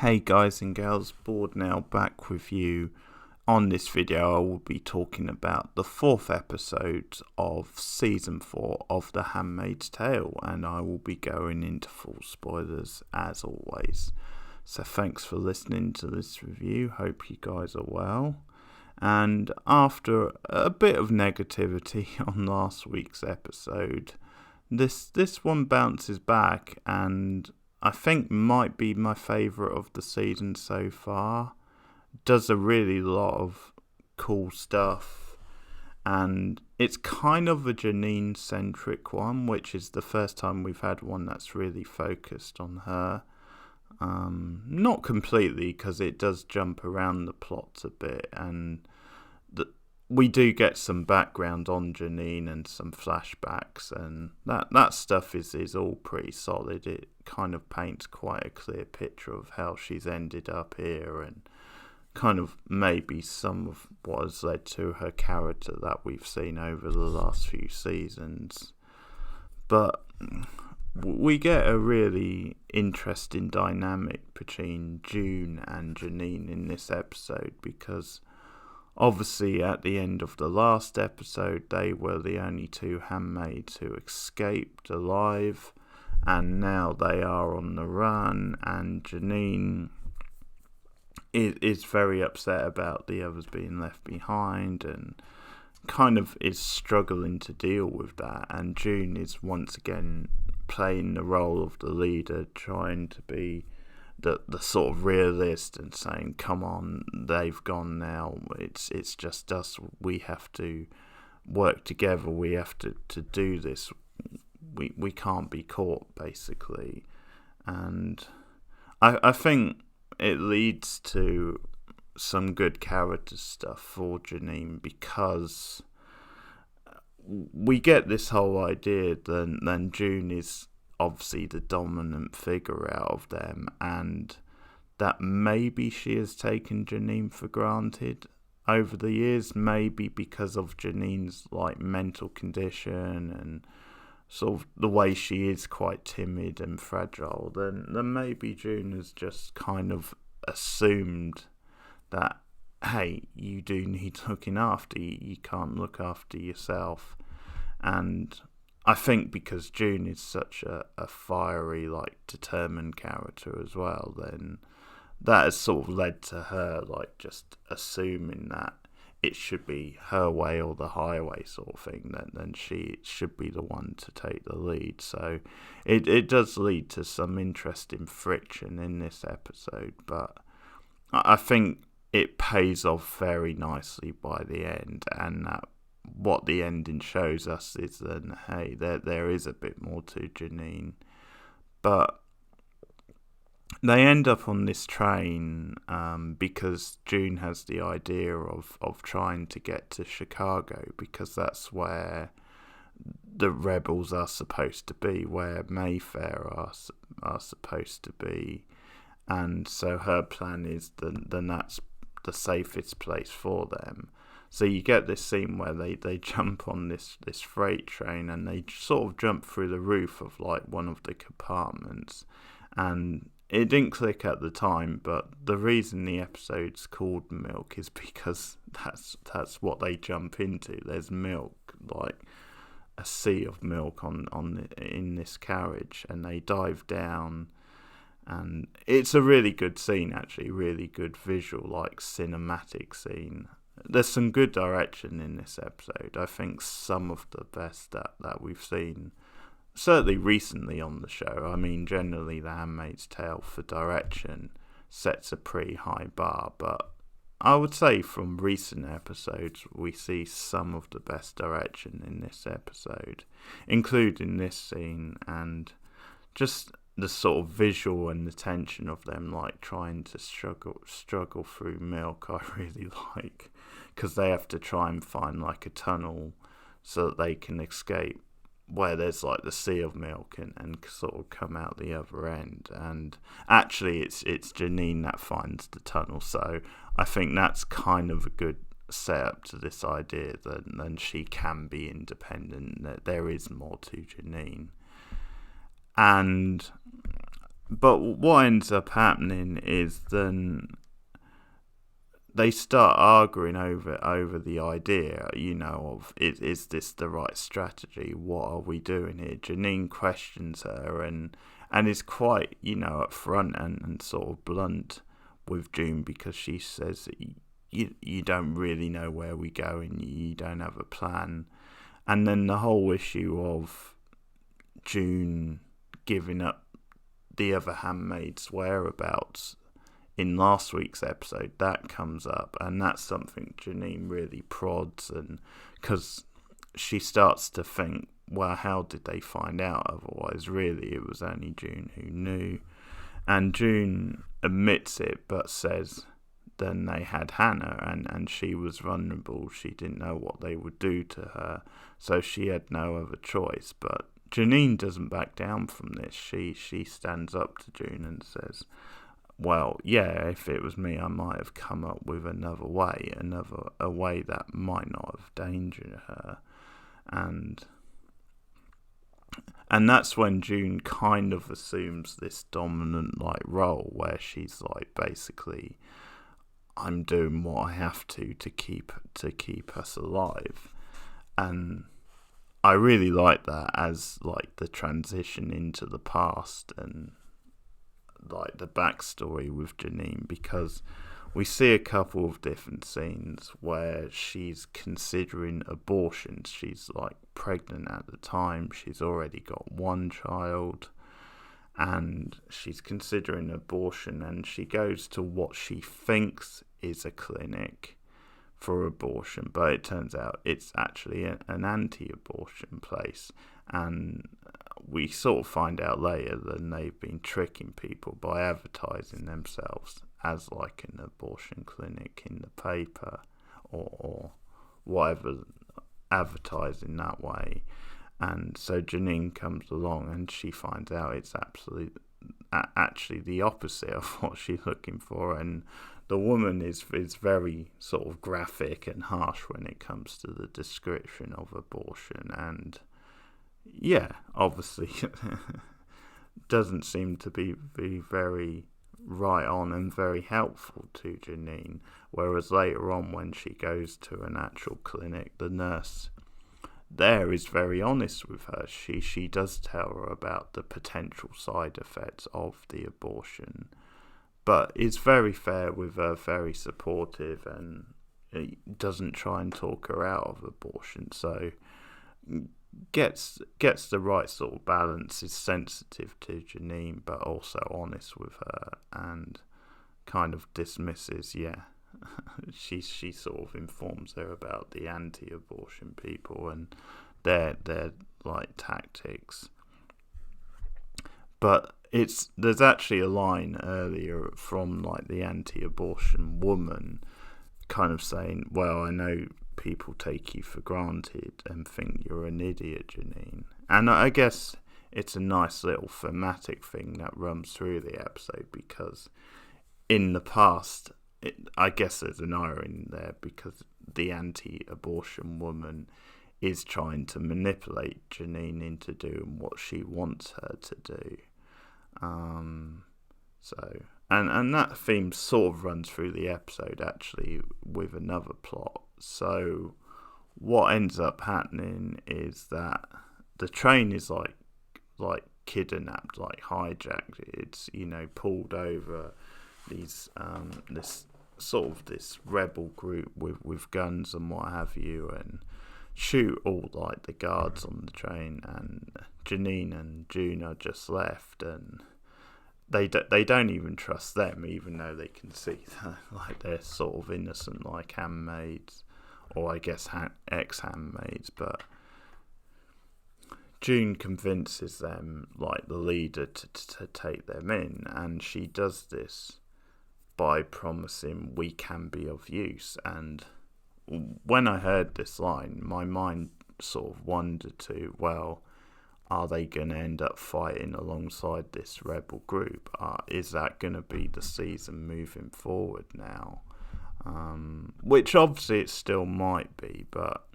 Hey guys and girls, Board now back with you. On this video I will be talking about the fourth episode of season 4 of The Handmaid's Tale, and I will be going into full spoilers as always. So thanks for listening to this review, hope you guys are well. And after a bit of negativity on last week's episode, this one bounces back and I think might be my favourite of the season so far. Does a really lot of cool stuff, and it's kind of a Janine centric one, which is the first time we've had one that's really focused on her. Not completely, because it does jump around the plots a bit, and we do get some background on Janine and some flashbacks, and that stuff is all pretty solid. It kind of paints quite a clear picture of how she's ended up here, and kind of maybe some of what has led to her character that we've seen over the last few seasons. But we get a really interesting dynamic between June and Janine in this episode, because obviously at the end of the last episode they were the only two handmaids who escaped alive, and now they are on the run, and Janine is very upset about the others being left behind and kind of is struggling to deal with that, and June is once again playing the role of the leader, trying to be the sort of realist and saying, come on, they've gone now, it's just us, we have to work together, we have to do this, we can't be caught, basically. And I think it leads to some good character stuff for Janine, because we get this whole idea then June is obviously the dominant figure out of them, and that maybe she has taken Janine for granted over the years, maybe because of Janine's like mental condition and sort of the way she is quite timid and fragile. Then maybe June has just kind of assumed that, hey, you do need looking after, you can't look after yourself. And I think because June is such a fiery, like, determined character as well, then that has sort of led to her, like, just assuming that it should be her way or the highway sort of thing, then she should be the one to take the lead. So it does lead to some interesting friction in this episode, but I think it pays off very nicely by the end, and that what the ending shows us is that, hey, there is a bit more to Janine. But they end up on this train because June has the idea of trying to get to Chicago, because that's where the rebels are supposed to be, where Mayfair are supposed to be. And so her plan is then that's the safest place for them. So you get this scene where they jump on this freight train, and they sort of jump through the roof of like one of the compartments. And it didn't click at the time, but the reason the episode's called Milk is because that's what they jump into. There's milk, like a sea of milk in this carriage, and they dive down. And it's a really good scene, actually, really good visual, like cinematic scene. There's some good direction in this episode. I think some of the best that we've seen, certainly recently on the show. I mean, generally The Handmaid's Tale for direction sets a pretty high bar, but I would say from recent episodes we see some of the best direction in this episode, including this scene, and just the sort of visual and the tension of them like trying to struggle through milk I really like, because they have to try and find like a tunnel so that they can escape where there's like the sea of milk and sort of come out the other end. And actually it's Janine that finds the tunnel, so I think that's kind of a good setup to this idea that then she can be independent, that there is more to Janine. And But what ends up happening is then they start arguing over the idea, of is this the right strategy? What are we doing here? Janine questions her and is quite, upfront and sort of blunt with June, because she says that you don't really know where we're going, you don't have a plan. And then the whole issue of June giving up the other handmaid's whereabouts in last week's episode, that comes up, and that's something Janine really prods, and because she starts to think, well, how did they find out? Otherwise, really, it was only June who knew. And June admits it, but says then they had Hannah, and she was vulnerable. She didn't know what they would do to her, so she had no other choice. But Janine doesn't back down from this. She stands up to June and says, well, yeah, if it was me, I might have come up with another way, a way that might not have endangered her. And that's when June kind of assumes this dominant role where she's basically, I'm doing what I have to keep us alive. And I really like that as the transition into the past and the backstory with Janine, because we see a couple of different scenes where she's considering abortion. She's pregnant at the time. She's already got one child and she's considering abortion, and she goes to what she thinks is a clinic for abortion, but it turns out it's actually an anti-abortion place. And we sort of find out later that they've been tricking people by advertising themselves as an abortion clinic in the paper or whatever, advertising that way. And so Janine comes along and she finds out it's actually the opposite of what she's looking for. And the woman is very sort of graphic and harsh when it comes to the description of abortion, and yeah, obviously doesn't seem to be very right on and very helpful to Janine. Whereas later on, when she goes to an actual clinic, the nurse there is very honest with her. She does tell her about the potential side effects of the abortion, but is very fair with her, very supportive, and doesn't try and talk her out of abortion. So gets the right sort of balance, is sensitive to Janine but also honest with her, and kind of dismisses, she sort of informs her about the anti-abortion people and their tactics. But there's actually a line earlier from the anti-abortion woman kind of saying, well, I know people take you for granted and think you're an idiot, Janine. And I guess it's a nice little thematic thing that runs through the episode, because in the past, I guess there's an irony there, because the anti-abortion woman is trying to manipulate Janine into doing what she wants her to do. And that theme sort of runs through the episode actually with another plot. So what ends up happening is that the train is kidnapped, hijacked. It's pulled over. These this rebel group with guns and what have you, and shoot all the guards on the train, and Janine and June are just left, and they don't even trust them, even though they can see that they're sort of innocent, handmaids, or I guess ex-handmaids. But June convinces them, the leader, to take them in, and she does this by promising, we can be of use. And when I heard this line, my mind sort of wandered to, well, are they going to end up fighting alongside this rebel group? Is that going to be the season moving forward now? Which obviously it still might be, but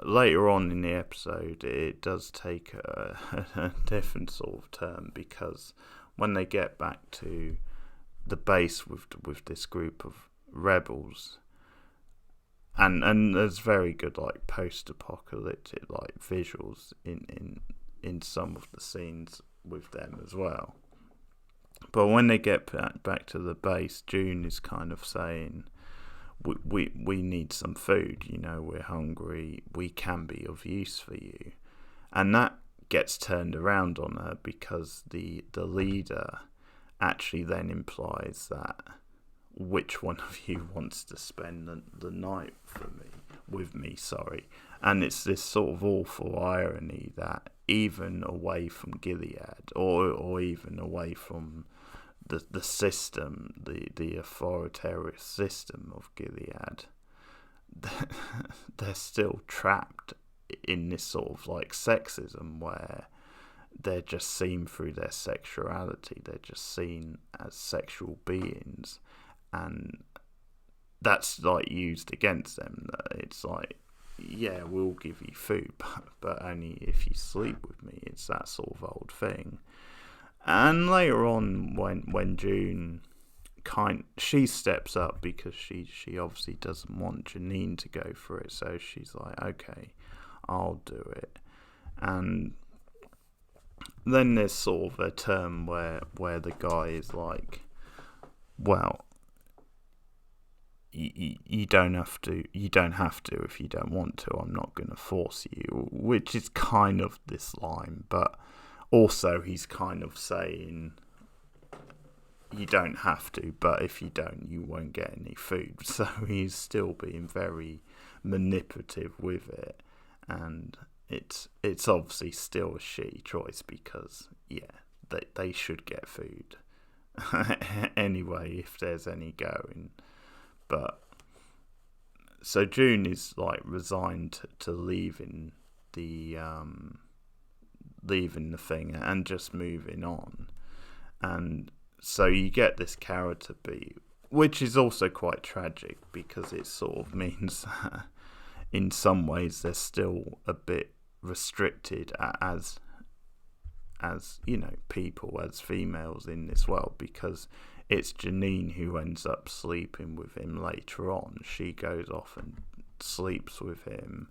later on in the episode it does take a different sort of turn, because when they get back to the base with this group of rebels, and there's very good like post-apocalyptic like visuals in some of the scenes with them as well. But when they get back to the base, June is kind of saying, we need some food, we're hungry, we can be of use for you. And that gets turned around on her because the leader actually then implies that which one of you wants to spend the night with me. And it's this sort of awful irony that even away from Gilead, or even away from the system, the authoritarian system of Gilead, they're still trapped in this sort of like sexism where they're just seen through their sexuality, they're just seen as sexual beings, and that's like used against them. It's like, yeah, we'll give you food, but only if you sleep with me. It's that sort of old thing. And later on, when June she steps up because she obviously doesn't want Janine to go through it, so she's like, okay, I'll do it. And then there's sort of a term where the guy is like, well, you don't have to if you don't want to. I'm not going to force you, which is kind of this line, but also he's kind of saying you don't have to, but if you don't, you won't get any food. So he's still being very manipulative with it, and it's obviously still a shitty choice because they should get food anyway if there's any going. But so June is like resigned to leaving the thing and just moving on, and so you get this character beat, which is also quite tragic because it sort of means that in some ways they're still a bit restricted as people, as females in this world, because it's Janine who ends up sleeping with him later on. She goes off and sleeps with him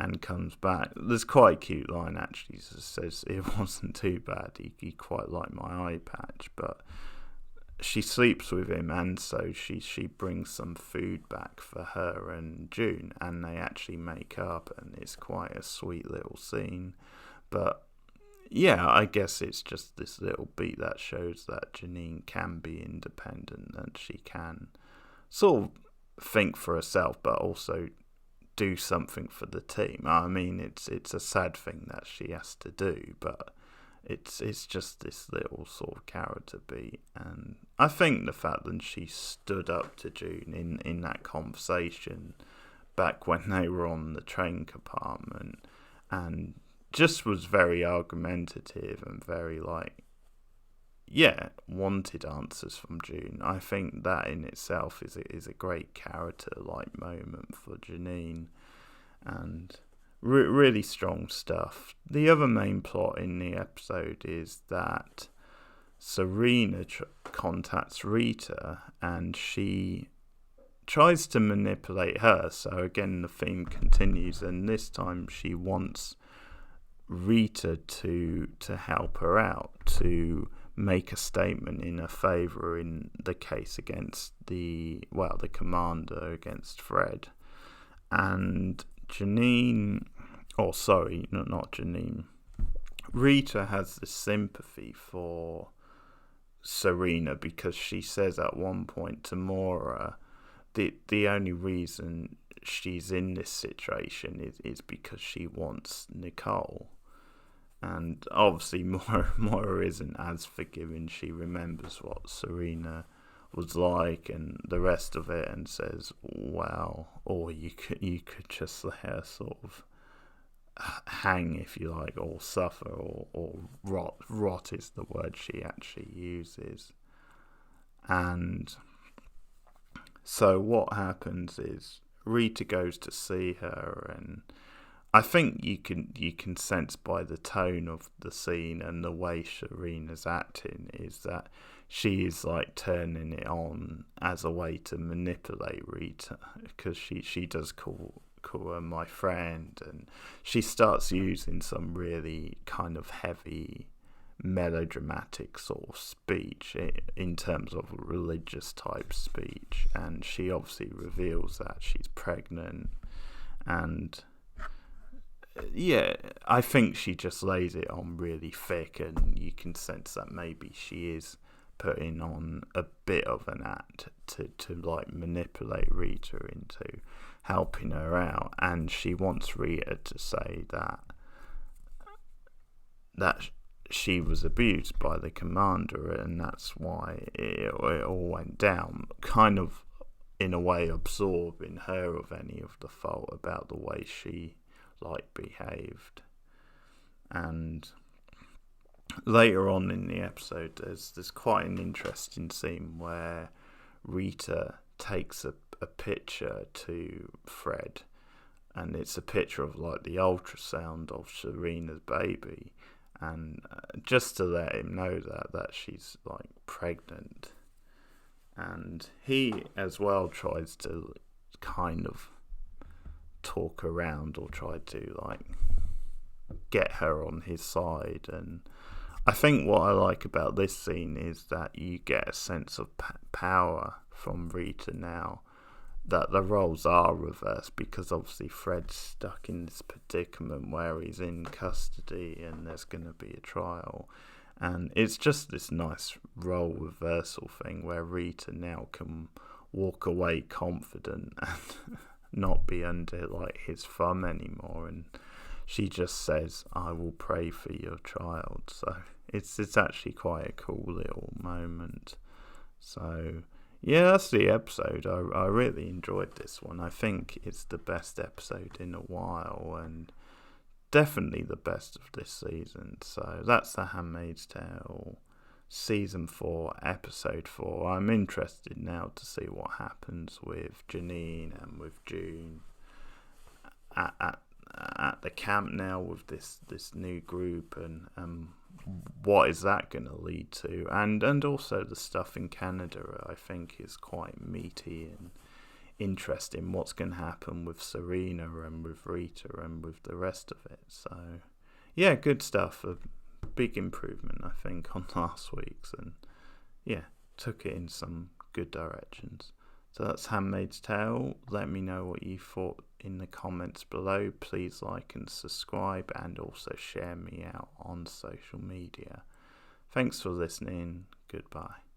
and comes back. There's quite a cute line actually that says it wasn't too bad. He quite liked my eye patch, but she sleeps with him, and so she brings some food back for her and June, and they actually make up, and it's quite a sweet little scene. But yeah, I guess it's just this little beat that shows that Janine can be independent and she can sort of think for herself, but also do something for the team. I mean, it's a sad thing that she has to do, but it's just this little sort of character beat. And I think the fact that she stood up to June in that conversation back when they were on the train compartment and just was very argumentative and very wanted answers from June. I think that in itself is a great character moment for Janine, and really strong stuff. The other main plot in the episode is that Serena contacts Rita and she tries to manipulate her. So again, the theme continues, and this time she wants Rita to help her out, to make a statement in her favour in the case against the commander against Fred. And Rita has this sympathy for Serena because she says at one point to Maura the only reason she's in this situation is because she wants Nicole. And obviously Moira isn't as forgiving. She remembers what Serena was like and the rest of it, and says, well, or you could just let her sort of hang, if you like, or suffer, or rot is the word she actually uses. And so what happens is Rita goes to see her, and I think you can sense by the tone of the scene and the way Serena's acting is that she is like turning it on as a way to manipulate Rita, because she does call her my friend, and she starts using some really kind of heavy melodramatic sort of speech in terms of religious type speech, and she obviously reveals that she's pregnant. And yeah, I think she just lays it on really thick, and you can sense that maybe she is putting on a bit of an act to like manipulate Rita into helping her out, and she wants Rita to say that she was abused by the commander, and that's why it all went down, kind of in a way absorbing her of any of the fault about the way she like behaved. And later on in the episode, there's quite an interesting scene where Rita takes a picture to Fred, and it's a picture of like the ultrasound of Serena's baby, and just to let him know that she's like pregnant. And he as well tries to kind of talk around, or try to like get her on his side. And I think what I like about this scene is that you get a sense of power from Rita now, that the roles are reversed, because obviously Fred's stuck in this predicament where he's in custody and there's going to be a trial, and it's just this nice role reversal thing where Rita now can walk away confident and not be under like his thumb anymore, and she just says, "I will pray for your child." So it's actually quite a cool little moment. So yeah, that's the episode. I really enjoyed this one. I think it's the best episode in a while, and definitely the best of this season. So that's The Handmaid's Tale, Season 4, Episode 4. I'm interested now to see what happens with Janine and with June at the camp now with this new group, and what is that going to lead to, and also the stuff in Canada I think is quite meaty and interesting. What's going to happen with Serena and with Rita and with the rest of it. So yeah, good stuff. A big improvement I think on last week's, and yeah, took it in some good directions. So that's Handmaid's Tale. Let me know what you thought in the comments below. Please like and subscribe, and also share me out on social media. Thanks for listening. Goodbye.